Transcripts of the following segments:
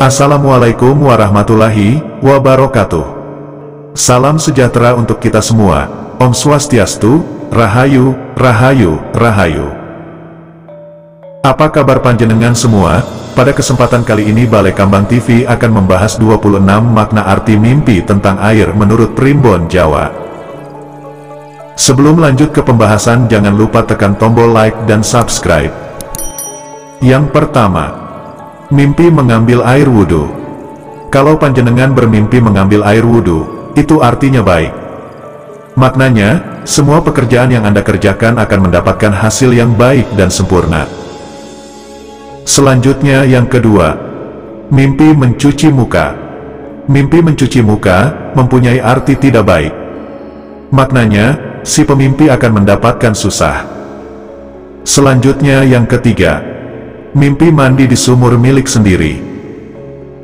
Assalamualaikum warahmatullahi wabarakatuh. Salam sejahtera untuk kita semua. Om Swastiastu, Rahayu, Rahayu, Rahayu. Apa kabar panjenengan semua? Pada kesempatan kali ini Balai Kambang TV akan membahas 26 makna arti mimpi tentang air menurut Primbon Jawa. Sebelum lanjut ke pembahasan, jangan lupa tekan tombol like dan subscribe. Yang pertama, mimpi mengambil air wudhu. Kalau panjenengan bermimpi mengambil air wudhu, itu artinya baik. Maknanya, semua pekerjaan yang Anda kerjakan akan mendapatkan hasil yang baik dan sempurna. Selanjutnya yang kedua, mimpi mencuci muka. Mimpi mencuci muka mempunyai arti tidak baik. Maknanya, si pemimpi akan mendapatkan susah. Selanjutnya yang ketiga, mimpi mandi di sumur milik sendiri.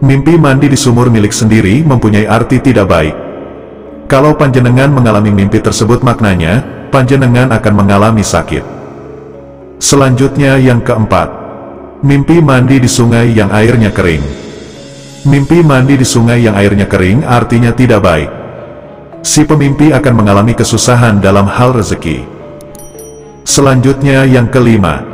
Mimpi mandi di sumur milik sendiri mempunyai arti tidak baik. Kalau panjenengan mengalami mimpi tersebut, maknanya, panjenengan akan mengalami sakit. Selanjutnya yang keempat, mimpi mandi di sungai yang airnya kering. Mimpi mandi di sungai yang airnya kering artinya tidak baik. Si pemimpi akan mengalami kesusahan dalam hal rezeki. Selanjutnya yang kelima,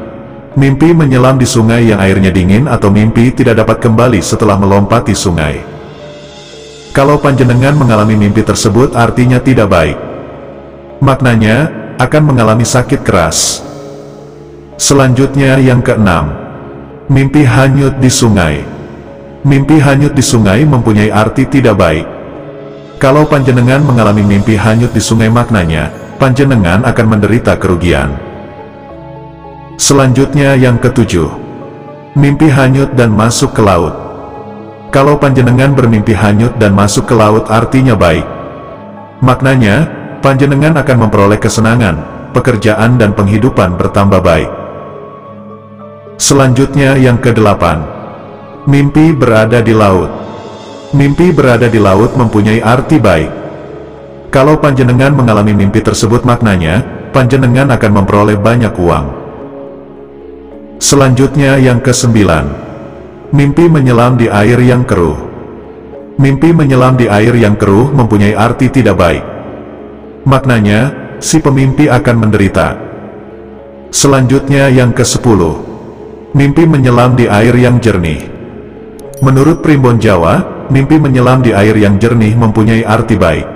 mimpi menyelam di sungai yang airnya dingin atau mimpi tidak dapat kembali setelah melompati sungai. Kalau panjenengan mengalami mimpi tersebut artinya tidak baik. Maknanya, akan mengalami sakit keras. Selanjutnya yang keenam, mimpi hanyut di sungai. Mimpi hanyut di sungai mempunyai arti tidak baik. Kalau panjenengan mengalami mimpi hanyut di sungai, maknanya, panjenengan akan menderita kerugian. Selanjutnya yang ketujuh, mimpi hanyut dan masuk ke laut. Kalau panjenengan bermimpi hanyut dan masuk ke laut artinya baik. Maknanya, panjenengan akan memperoleh kesenangan, pekerjaan dan penghidupan bertambah baik. Selanjutnya yang kedelapan, mimpi berada di laut. Mimpi berada di laut mempunyai arti baik. Kalau panjenengan mengalami mimpi tersebut, maknanya, panjenengan akan memperoleh banyak uang. Selanjutnya yang kesembilan, mimpi menyelam di air yang keruh. Mimpi menyelam di air yang keruh mempunyai arti tidak baik. Maknanya, si pemimpi akan menderita. Selanjutnya yang ke-10, mimpi menyelam di air yang jernih. Menurut Primbon Jawa, mimpi menyelam di air yang jernih mempunyai arti baik.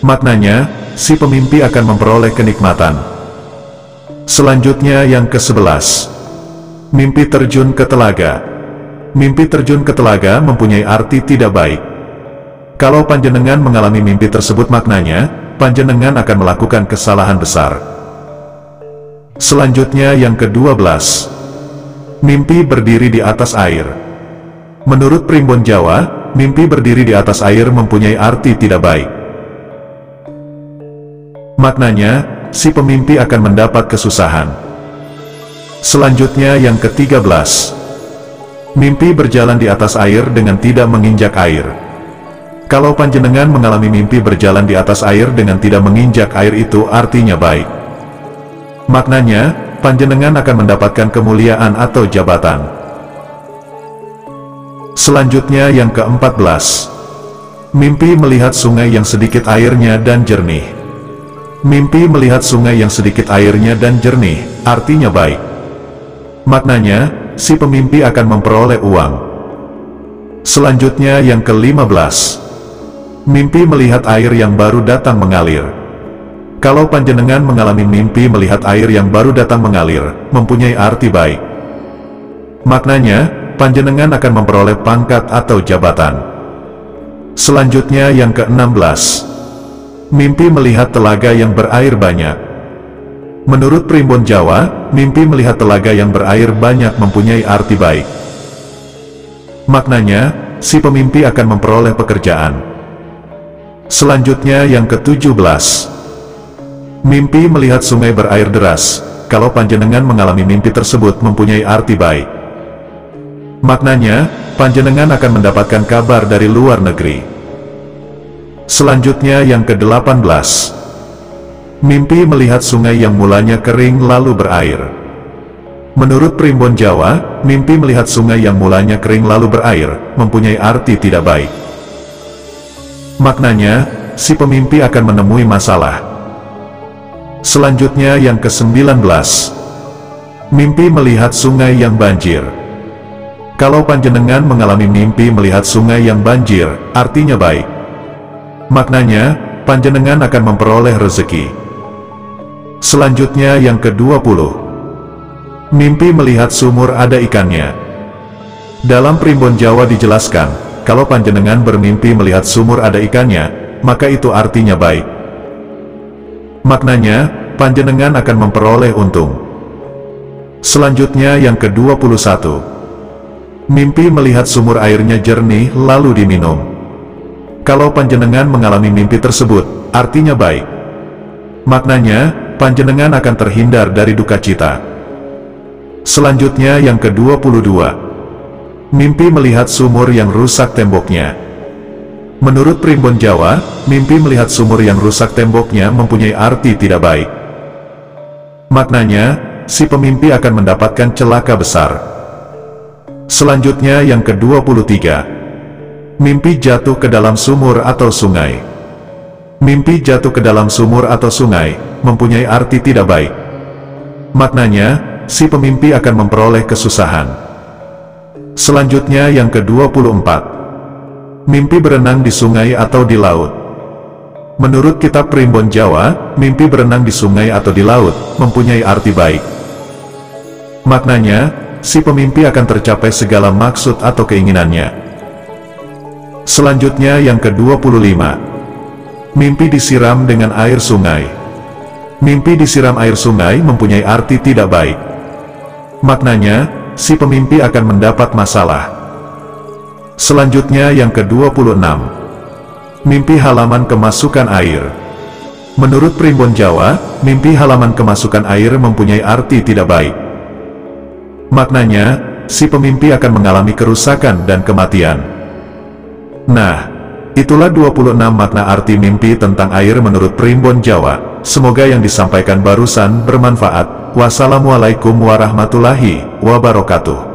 Maknanya, si pemimpi akan memperoleh kenikmatan. Selanjutnya yang ke-11, mimpi terjun ke telaga. Mimpi terjun ke telaga mempunyai arti tidak baik. Kalau panjenengan mengalami mimpi tersebut, maknanya, panjenengan akan melakukan kesalahan besar. Selanjutnya yang ke-12, mimpi berdiri di atas air. Menurut Primbon Jawa, mimpi berdiri di atas air mempunyai arti tidak baik. Maknanya, si pemimpi akan mendapat kesusahan. Selanjutnya yang ke-13, mimpi berjalan di atas air dengan tidak menginjak air. Kalau panjenengan mengalami mimpi berjalan di atas air dengan tidak menginjak air, itu artinya baik. Maknanya, panjenengan akan mendapatkan kemuliaan atau jabatan. Selanjutnya yang ke-14, mimpi melihat sungai yang sedikit airnya dan jernih. Mimpi melihat sungai yang sedikit airnya dan jernih, artinya baik. Maknanya, si pemimpi akan memperoleh uang. Selanjutnya yang ke-15, mimpi melihat air yang baru datang mengalir. Kalau panjenengan mengalami mimpi melihat air yang baru datang mengalir, mempunyai arti baik. Maknanya, panjenengan akan memperoleh pangkat atau jabatan. Selanjutnya yang ke-16, mimpi melihat telaga yang berair banyak. Menurut Primbon Jawa, mimpi melihat telaga yang berair banyak mempunyai arti baik. Maknanya, si pemimpi akan memperoleh pekerjaan. Selanjutnya yang ke-17, mimpi melihat sungai berair deras. Kalau panjenengan mengalami mimpi tersebut, mempunyai arti baik. Maknanya, panjenengan akan mendapatkan kabar dari luar negeri. Selanjutnya yang ke-18, mimpi melihat sungai yang mulanya kering lalu berair. Menurut primbon Jawa, mimpi melihat sungai yang mulanya kering lalu berair, mempunyai arti tidak baik. Maknanya, si pemimpi akan menemui masalah. Selanjutnya yang ke-19. Mimpi melihat sungai yang banjir. Kalau panjenengan mengalami mimpi melihat sungai yang banjir, artinya baik. Maknanya, panjenengan akan memperoleh rezeki. Selanjutnya yang ke-20. Mimpi melihat sumur ada ikannya. Dalam primbon Jawa dijelaskan, kalau panjenengan bermimpi melihat sumur ada ikannya, maka itu artinya baik. Maknanya, panjenengan akan memperoleh untung. Selanjutnya yang ke-21. Mimpi melihat sumur airnya jernih lalu diminum. Kalau panjenengan mengalami mimpi tersebut, artinya baik. Maknanya, panjenengan akan terhindar dari duka cita. Selanjutnya yang ke-22. Mimpi melihat sumur yang rusak temboknya. Menurut primbon Jawa, mimpi melihat sumur yang rusak temboknya mempunyai arti tidak baik. Maknanya, si pemimpi akan mendapatkan celaka besar. Selanjutnya yang ke-23. Mimpi jatuh ke dalam sumur atau sungai. Mimpi jatuh ke dalam sumur atau sungai, mempunyai arti tidak baik. Maknanya, si pemimpi akan memperoleh kesusahan. Selanjutnya yang ke-24. Mimpi berenang di sungai atau di laut. Menurut kitab primbon Jawa, mimpi berenang di sungai atau di laut, mempunyai arti baik. Maknanya, si pemimpi akan tercapai segala maksud atau keinginannya. Selanjutnya yang ke-25. Mimpi disiram dengan air sungai. Mimpi disiram air sungai mempunyai arti tidak baik. Maknanya, si pemimpi akan mendapat masalah. Selanjutnya yang ke-26. Mimpi halaman kemasukan air. Menurut primbon Jawa, mimpi halaman kemasukan air mempunyai arti tidak baik. Maknanya, si pemimpi akan mengalami kerusakan dan kematian. Nah, itulah 26 makna arti mimpi tentang air menurut primbon Jawa. Semoga yang disampaikan barusan bermanfaat. Wassalamualaikum warahmatullahi wabarakatuh.